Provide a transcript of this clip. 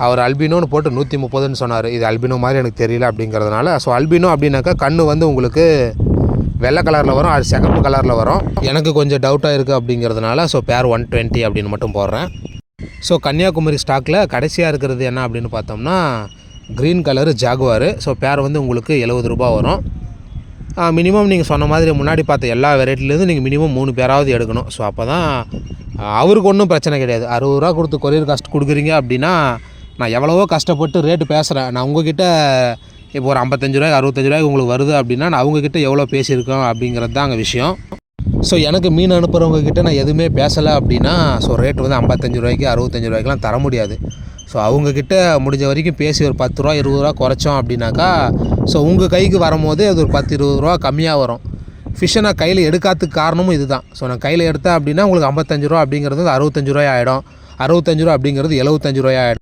அவர் அல்பினோன்னு போட்டு 130ன்னு சொன்னார். இது அல்பினோ மாதிரி எனக்கு தெரியல அப்படிங்கிறதுனால. ஸோ அல்பினோ அப்படின்னாக்கா கண் வந்து உங்களுக்கு வெள்ளை கலரில் வரும், அது சிகப்பு கலரில் வரும். எனக்கு கொஞ்சம் டவுட்டாக இருக்குது அப்படிங்கிறதுனால ஸோ பேர் 120 அப்படின்னு மட்டும் போடுறேன். ஸோ கன்னியாகுமரி ஸ்டாக்கில் கடைசியாக இருக்கிறது என்ன அப்படின்னு பார்த்தோம்னா க்ரீன் கலரு ஜாகுவார். ஸோ பேர் வந்து உங்களுக்கு 70 ரூபா வரும். மினிமம் நீங்கள் சொன்ன மாதிரி முன்னாடி பார்த்த எல்லா வெரைட்டிலேருந்து நீங்கள் மினிமம் 3 பேராவது எடுக்கணும். ஸோ அப்போ தான் அவருக்கு ஒன்றும் பிரச்சனை கிடையாது. 60 ரூபா கொடுத்து கொரியர் காஸ்ட் கொடுக்குறீங்க அப்படின்னா நான் எவ்வளவோ கஷ்டப்பட்டு ரேட்டு பேசுகிறேன். நான் உங்ககிட்ட இப்போ ஒரு 55 ரூபாய்க்கு 65 ரூபாய்க்கு உங்களுக்கு வருது அப்படின்னா நான் அவங்கக்கிட்ட எவ்வளோ பேசியிருக்கோம் அப்படிங்கிறது தான் அங்கே விஷயம். ஸோ எனக்கு மீன் அனுப்புகிறவங்கக்கிட்ட நான் எதுவுமே பேசலை அப்படின்னா ஸோ ரேட் வந்து 55 ரூபாய்க்கு 65 ரூபாய்க்குலாம் தர முடியாது. ஸோ அவங்கக்கிட்ட முடிஞ்ச வரைக்கும் பேசி ஒரு 10 ரூபா 20 ரூபா குறைச்சோம் அப்படின்னாக்கா ஸோ உங்கள் கைக்கு வரும்போது அது ஒரு 10-20 ரூபா கம்மியாக வரும். ஃபிஷ்ஷை நான் கையில் எடுக்காததுக்கு காரணமும் இது தான். ஸோ நான் கையில் எடுத்தேன் அப்படின்னா உங்களுக்கு 55 ரூபா அப்படிங்கிறது 65 ரூபாய் ஆகிடும். 65 ரூபா அப்படிங்கிறது 75 ரூபாய் ஆகிடும்.